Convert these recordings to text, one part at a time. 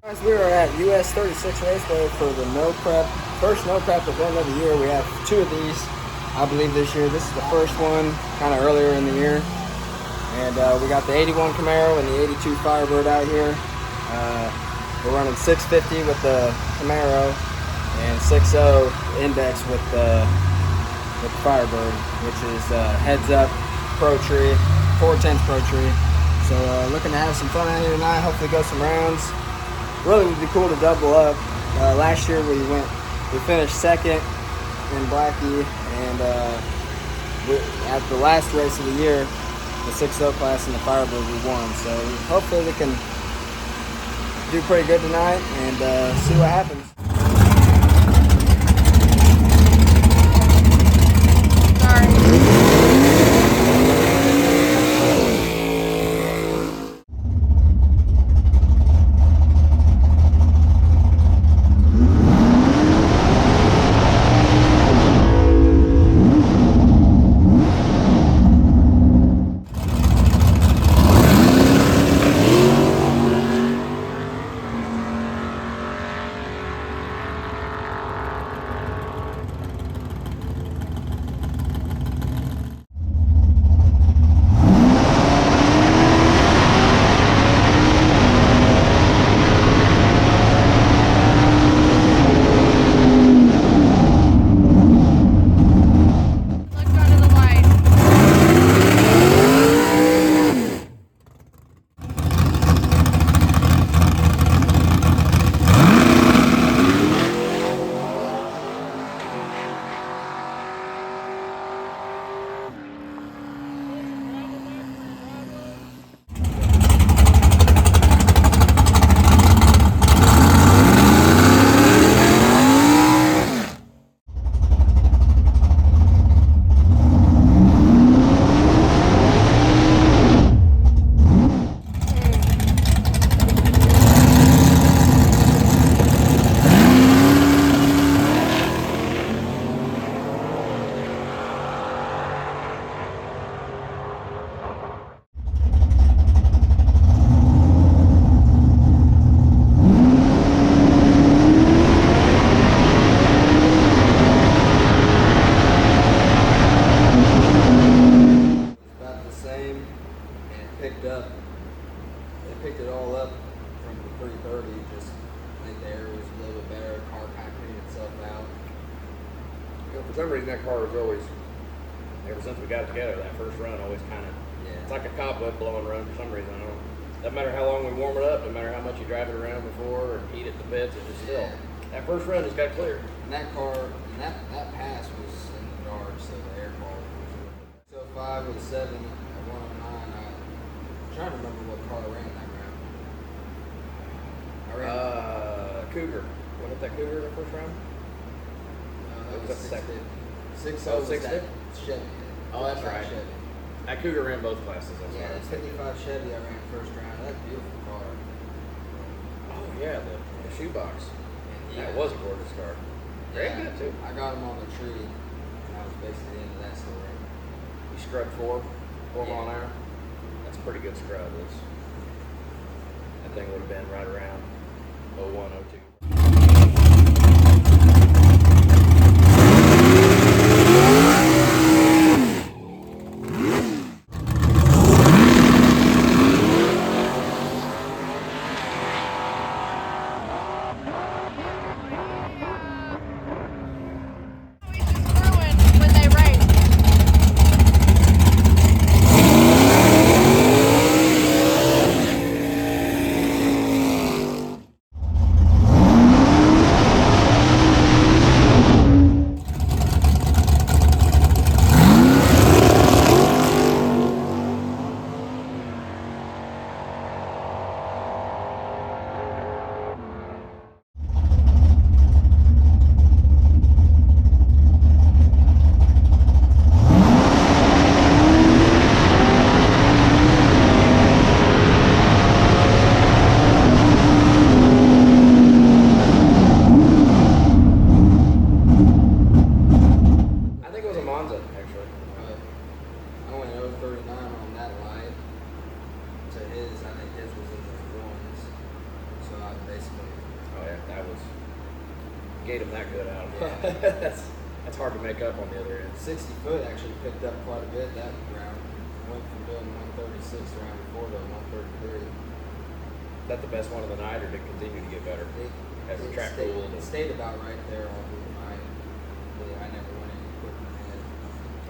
Guys, we are at US 36 Raceway for the first no prep event of the year. We have two of these, I believe, this year. This is the first one, kind of earlier in the year. And we got the 81 Camaro and the 82 Firebird out here. We're running 650 with the Camaro and 6.0 index with the Firebird, which is heads up Pro Tree, 410s Pro Tree. So looking to have some fun out here tonight. Hopefully go some rounds. Really would be cool to double up. Last year we finished second in Blackie, and at the last race of the year, the 6.0 class and the Firebird, we won. So hopefully we can do pretty good tonight and see what happens. They picked it all up from the 330, just I think the air was a little bit better, car kind of cleaned itself out. You know, for some reason that car was always, ever since we got it together, that first run always kind of, it's like a cobweb blowing run for some reason. I don't know. Doesn't matter how long we warm it up, no matter how much you drive it around before or heat it to bits, it just still, that first run just got clear. And that car, and that pass was in the dark, so the air quality was so 5 with a 7 at 109. I'm trying to remember what car I ran that round. I ran Cougar. Wasn't it that Cougar the first round? No, that was 650. 650? Chevy. Oh, that's right. Chevy. That Cougar ran both classes. Yeah, that 55 Chevy I ran first round. That's a beautiful car. Oh yeah, the shoebox. Yeah. That was a gorgeous car. Very good too. I got him on the tree, and that was basically the end of that story. You scrubbed 4 mile an hour. That's a pretty good scrub. That thing would have been right around 01, 02. made them that good out. Yeah. that's hard to make up on the other end. 60 foot actually picked up quite a bit that round. Went from doing 136 the round before to 133. Is that the best one of the night, or did it continue to get better as the track cooled? It stayed about right there all through the night. I never went any quicker than that.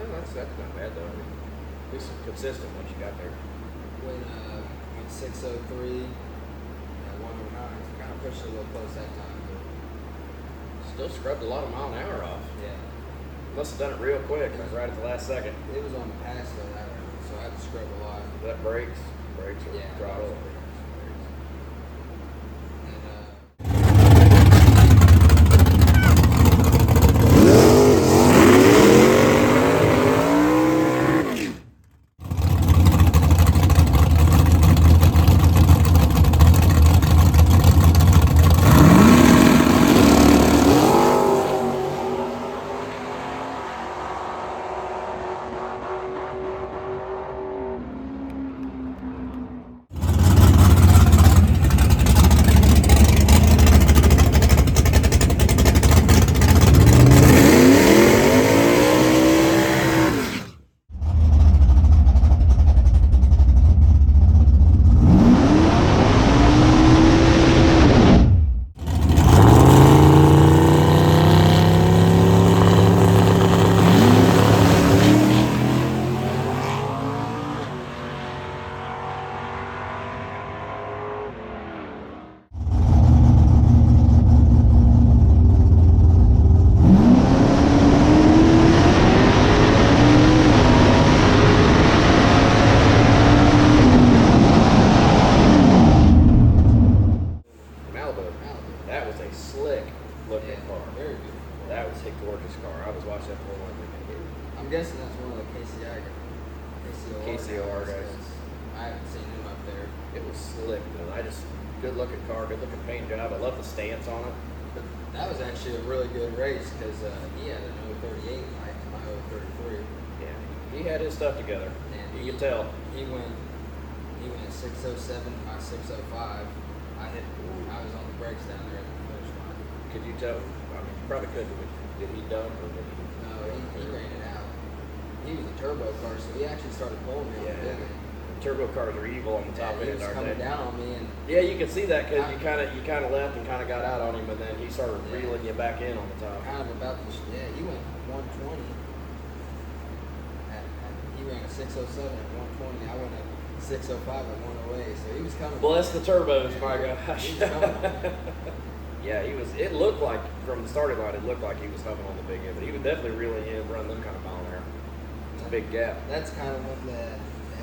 Well, that's not bad though. I mean, at least consistent once you got there. Went 603 at 109. So kind of pushed it a little close that time. But Still scrubbed a lot of mile an hour off. yeah. Must have done it real quick, like right at the last second. It was on the pass though that round, so I had to scrub a lot. That brakes or Yeah. throttle. And That was a slick looking car. very beautiful. That was a gorgeous car. I was watching that for one weekend. I'm guessing that's one of the KCOR guys. I haven't seen him up there. It was slick though. Good looking car, good looking paint job. I love the stance on it. But that was actually a really good race because he had an 038 like my 033. Yeah, he had his stuff together. And You can tell. He went 607 to my 605. I was on the brakes down there at the finish line. Could you tell? I mean, you probably could. Did he dump or did he? No, he ran it out. He was a turbo car, so he actually started pulling me on the big end. Turbo cars are evil on the top He end, was aren't coming they? down on me, and Yeah, you can see that because you kind of left and kind of got out on him, and then he started reeling you back in on the top. kind of about to. He went 120. He ran a 607 at 120. I went at 605 at 108. So he was coming. Bless the turbos, my gosh. He was coming. Yeah, he was. It looked like from the starting line, it looked like he was humming on the big end, but he was definitely reeling in, running them kind of mile an hour. It's a big gap. That's kind of when the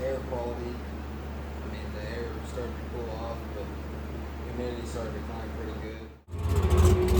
air quality. I mean, the air started to cool off, but humidity started to climb pretty good.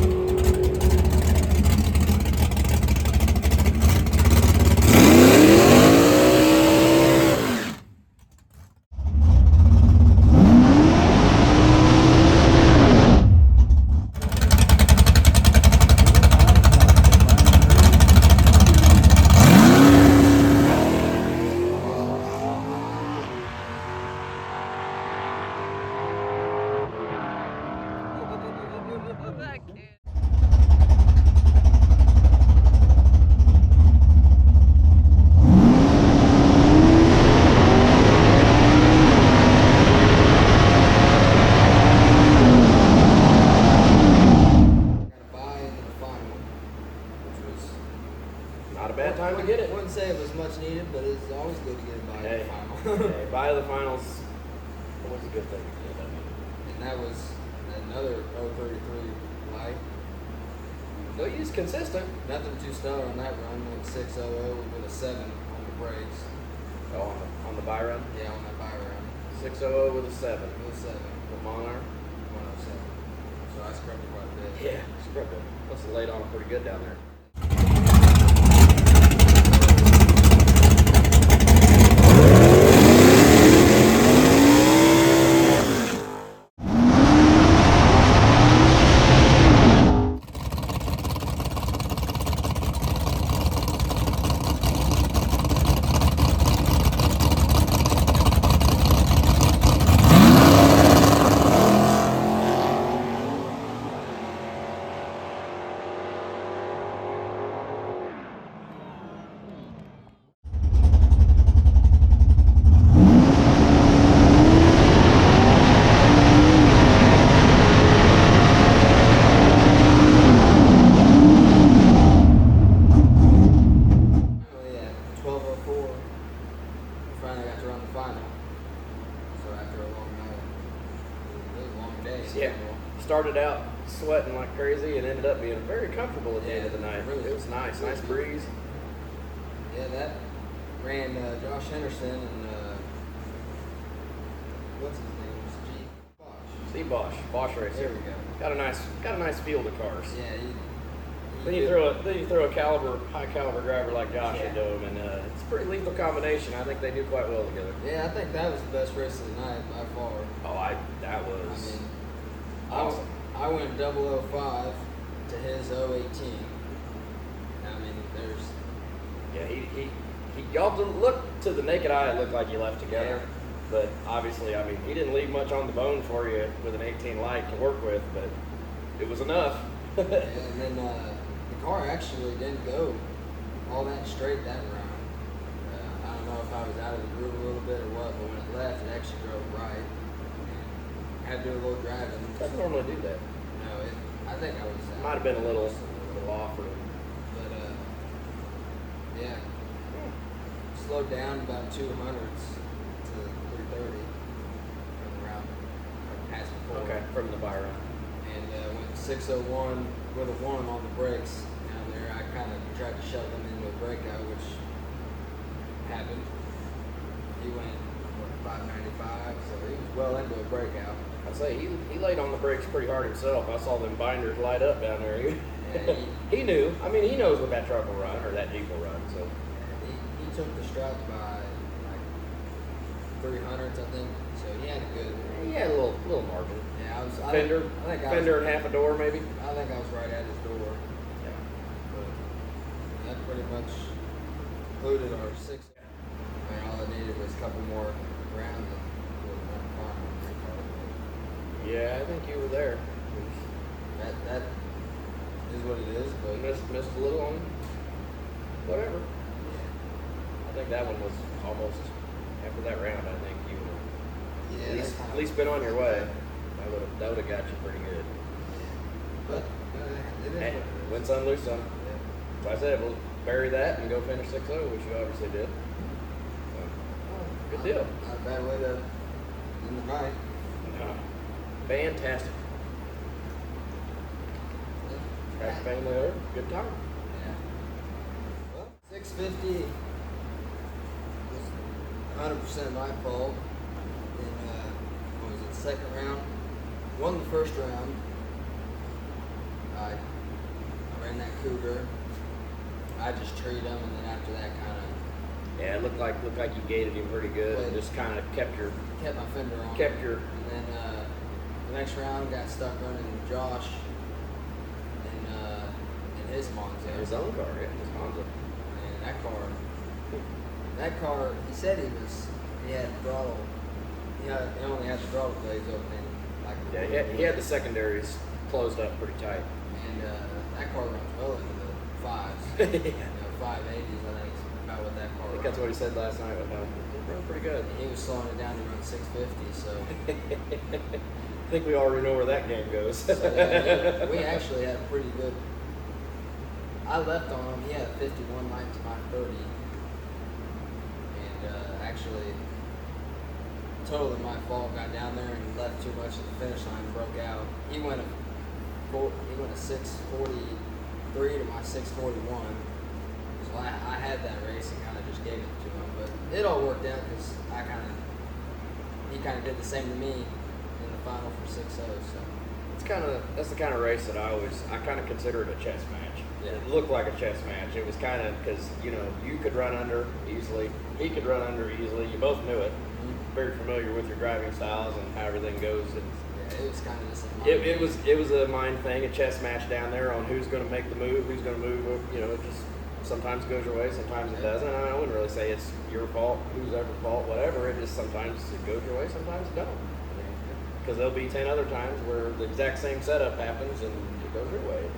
Not a bad time to get it. I wouldn't say it was much needed, but it's always good to get it by Hey, the final. hey, by the finals, always a good thing. And that was another 033 light. No, he's consistent. Nothing too stellar on that run. Went 600 with a 7 on the brakes. Oh, on the buy run? Yeah, on that by run. 600 with a 7. With a 7. With Monarch? 107. So I scrubbed it quite a bit. Yeah, scrubbed it. Must have laid on pretty good down there. crazy, and ended up being very comfortable at the end of the night. Really, It was nice, nice breeze. Yeah, that ran Josh Henderson and what's his name? Steve Bosch race. There we go. Got a nice field of cars. Yeah. Then you throw a high caliber driver like Josh into him, and it's a pretty lethal combination. I think they do quite well together. Yeah, I think that was the best race of the night by far. Oh, that was awesome. I went 005 to his 018. I mean, he y'all look to the naked eye, it looked like you left together. Yeah. But obviously, I mean, he didn't leave much on the bone for you with an 18 light to work with, but it was enough. and then the car actually didn't go all that straight that round. I don't know if I was out of the groove a little bit or what, but when it left, it actually drove right. And had to do a little driving. Doesn't normally do that. No, I think I was. Might have been a little off for him. But yeah, slowed down about 200s to 330 from around past before. Okay, from the by round. And went 601 with a 1 on the brakes down there. I kind of tried to shove them into a breakout, which happened. He went 595, so he was well into a breakout. I'd say he laid on the brakes pretty hard himself. I saw them binders light up down there. He knew. I mean, he knows what that truck will run, or that Jeep will run. So he took the struts by like 300s, I think. So he had a good. He had a little margin. Yeah, I was fender. I think fender and half a door, maybe. I think I was right at his door. Yeah. But that pretty much concluded our 6. I mean, all I needed was a couple more rounds and was one final. Yeah, I think you were there. That is what it is, but Missed a little on whatever. I think that one was almost after that round. I think you would at least been on your way. That would have got you pretty good. But hey, win some, lose some. So I said we'll bury that and go finish 6-0, which you obviously did. So, good deal. Not a bad way to end the night. No. Fantastic. Happy family there. Good time. Yeah. Well, 650 was 100% my fault. In what was it, second round? Won the first round. I ran that Cougar. I just treated him, and then after that, kind of. Yeah, it looked like you gated him pretty good, and just kind of kept my fender on. And then the next round got stuck running Josh in his Monza. His own car, yeah, his Monza. And that car, he said he had throttle. He only had the throttle blades open. He had the secondaries closed up pretty tight. And that car runs well into the 5s. 580s, I think, is about what that car I think runs. that's what he said last night with him. It ran pretty good. And he was slowing it down to run 650, so. I think we already know where that game goes. So we actually had a pretty good. I left on him. He had a 51 line to my 30, and actually, totally my fault. Got down there and left too much at the finish line, broke out. He went a 643 to my 641. So I had that race and kind of just gave it to him, but it all worked out because he kind of did the same to me in the final for 6-0. So That's the kind of race that I kind of consider it a chess match. Yeah. It looked like a chess match. It was kind of because you could run under easily, he could run under easily. You both knew it. Mm-hmm. Very familiar with your driving styles and how everything goes. It was kind of just it was a mind thing, a chess match down there on who's going to make the move, who's going to move. It just sometimes goes your way, sometimes it doesn't. I wouldn't really say it's your fault, whose ever fault, whatever. It just sometimes it goes your way, sometimes it don't. Because there'll be 10 other times where the exact same setup happens and it goes your way.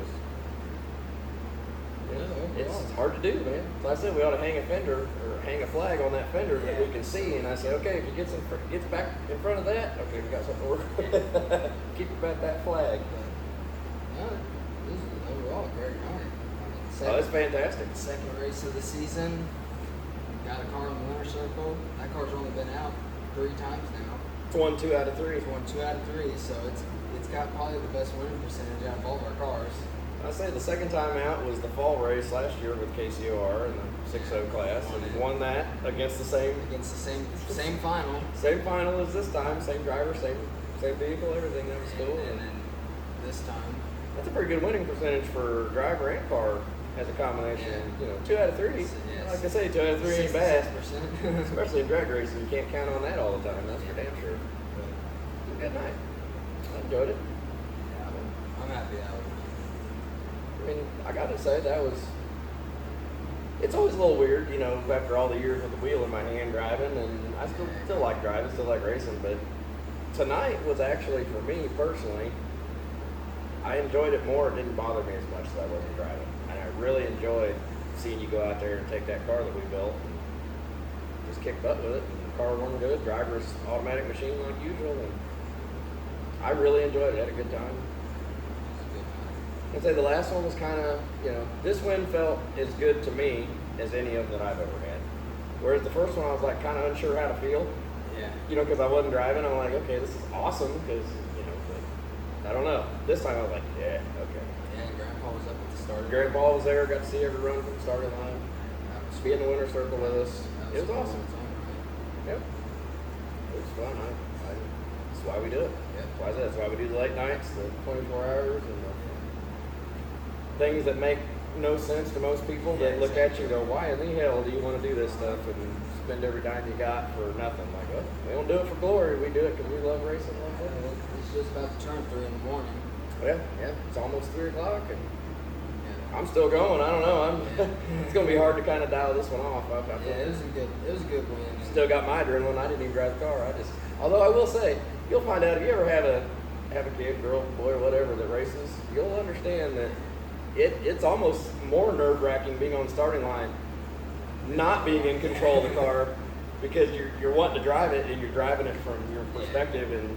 It's hard to do, man. So I said we ought to hang a fender or hang a flag on that fender that we can see. And I said, okay, if he gets back in front of that, okay, we got something to work with. Keep it at that flag. This is overall a great night. It's fantastic. Second race of the season. Got a car in the winter circle. That car's only been out 3 times now. It's won 2 out of 3. It's won 2 out of 3, so it's got probably the best winning percentage out of all of our cars. I say the second time out was the fall race last year with KCOR in the 6.0 class, and won that against the same final. Same final as this time, same driver, same vehicle, everything. That was cool. And then this time, that's a pretty good winning percentage for driver and car as a combination. You know, 2 out of 3. Like I say, 2 out of 3 ain't bad. Especially in drag racing, you can't count on that all the time. That's for damn sure. But good night. I enjoyed it. Yeah, I'm happy that was. I mean, I gotta say it's always a little weird, you know, after all the years with the wheel in my hand driving, and I still like driving, still like racing, but tonight was actually, for me personally, I enjoyed it more. It didn't bother me as much as I wasn't driving. And I really enjoyed seeing you go out there and take that car that we built and just kick butt with it. And the car run good, driver's automatic machine like usual, and I really enjoyed it. Had a good time. I'd say the last one was kind of, you know, this win felt as good to me as any of them that I've ever had. Whereas the first one I was like kind of unsure how to feel. Yeah. You know, because I wasn't driving. I'm like, okay, this is awesome because, you know, but I don't know. This time I was like, yeah, okay. Yeah, Grandpa was up at the start. Grandpa was there, got to see every run from the starting line. Be in the winner's circle with us. It was awesome. Yep. It was fun. That's why we do it. Yeah. That's why we do the late nights, the 24 hours, and the things that make no sense to most people that look at you and go, why in the hell do you want to do this stuff and spend every dime you got for nothing? Like, oh, we don't do it for glory. We do it because we love racing. It's just about to turn 3 in the morning. Yeah. It's almost 3 o'clock, and I'm still going. I don't know. It's going to be hard to kind of dial this one off. It was a good win. Still got my adrenaline. I didn't even drive the car. Although I will say, you'll find out if you ever have a kid, girl, boy, or whatever that races, you'll understand that it's almost more nerve-wracking being on the starting line, not being in control of the car, because you're wanting to drive it and you're driving it from your perspective, and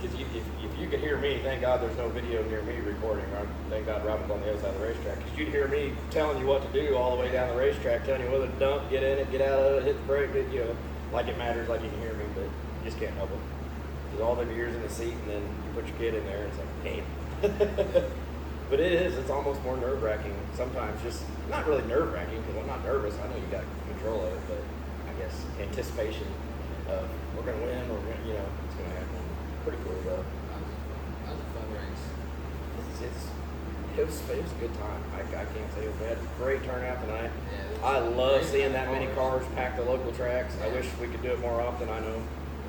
because if you could hear me, thank God there's no video near me recording. Thank God Robin's on the other side of the racetrack, because you'd hear me telling you what to do all the way down the racetrack, telling you whether to dump, get in it, get out of it, hit the brake, you know, like it matters, like you can hear me, but you just can't help it. Because all them years in the seat, and then you put your kid in there, and it's like, damn. But it's almost more nerve-wracking sometimes. Just not really nerve-wracking because I'm not nervous. I know you got control of it, but I guess anticipation of we're gonna win, you know, it's gonna happen. Pretty cool though. That was a fun race. It was a good time. I can't say it was bad. Great turnout tonight. Yeah, I love seeing that many cars pack the local tracks. I wish we could do it more often. I know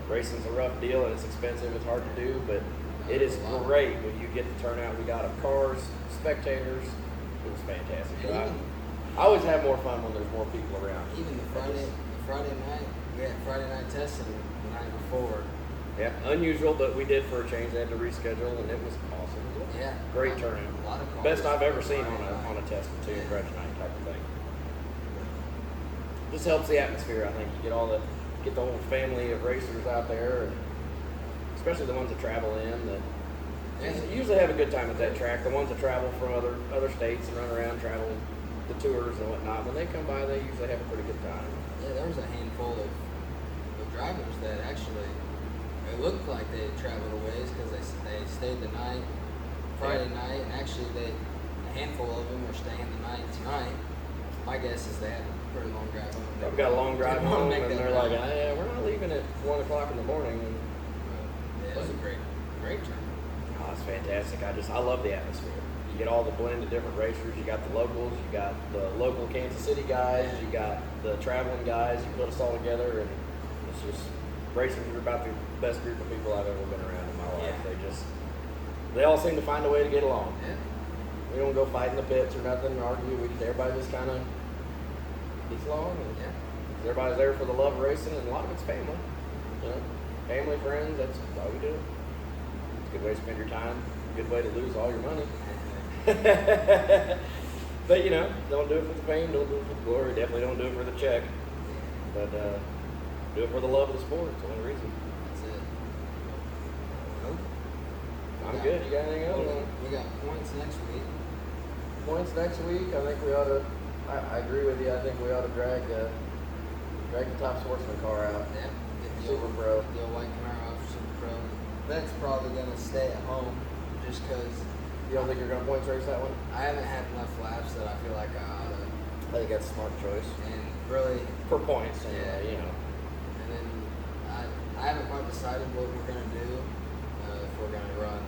racing's a rough deal and it's expensive. It's hard to do, but it is great when you get the turnout we got of cars, spectators. It was fantastic. I always have more fun when there's more people around. Even the Friday night, we had Friday night testing the night before. Yeah, unusual, but we did for a change. They had to reschedule, and it was awesome. Yeah, great turnout. A lot of cars. Best I've ever seen on a test too, grudge night type of thing. Just helps the atmosphere. I think you get the whole family of racers out there, and especially the ones that travel in. That usually have a good time at that track. The ones that travel from other states and run around, travel the tours and whatnot. When they come by, they usually have a pretty good time. Yeah, there was a handful of drivers that actually. It looked like they had traveled a ways because they stayed the night, Friday night, and actually a handful of them are staying the night tonight. My guess is they had a pretty long drive home. They've got a long drive home, and they're like, yeah, we're not leaving at 1 o'clock in the morning. And, it was a great turn. Oh, it's fantastic. I love the atmosphere. You get all the blend of different racers. You got the locals, you got the local Kansas City guys, you got the traveling guys. You put us all together, and it's just racers are about the best group of people I've ever been around in my life. They all seem to find a way to get along. Yeah. We don't go fight in the pits or nothing or argue. Everybody just kind of gets along. And everybody's there for the love of racing, and a lot of it's family. You know, family, friends. That's why we do it. It's a good way to spend your time. A good way to lose all your money. But you know, don't do it for the fame. Don't do it for the glory. Definitely don't do it for the check. But do it for the love of the sport. It's the only reason. That's it. I'm good. You got anything else? We got points next week. Points next week. I think we ought to. I agree with you. I think we ought to drag the Top Sportsman car out. Yeah. Super Pro. The old white Camaro off Super Pro. event's probably gonna stay at home, just because You don't think you're gonna points race that one? I haven't had enough laps that I feel like I ought to. I think that's a smart choice. And really, For points, yeah, you know. And then I haven't quite decided what we're gonna do. If we're gonna run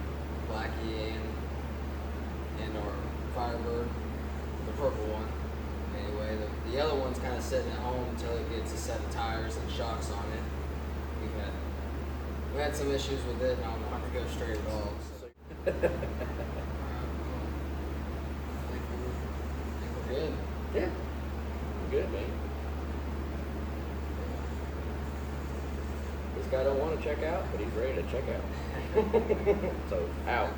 Blackie and our Firebird, the purple one. Anyway, the other one's kind of sitting at home until it gets a set of tires and shocks on it. We had some issues with it, and I don't know how to go straight at all. So. I think we're good. Yeah. Good, man. This guy don't want to check out, but he's ready to check out. So, out.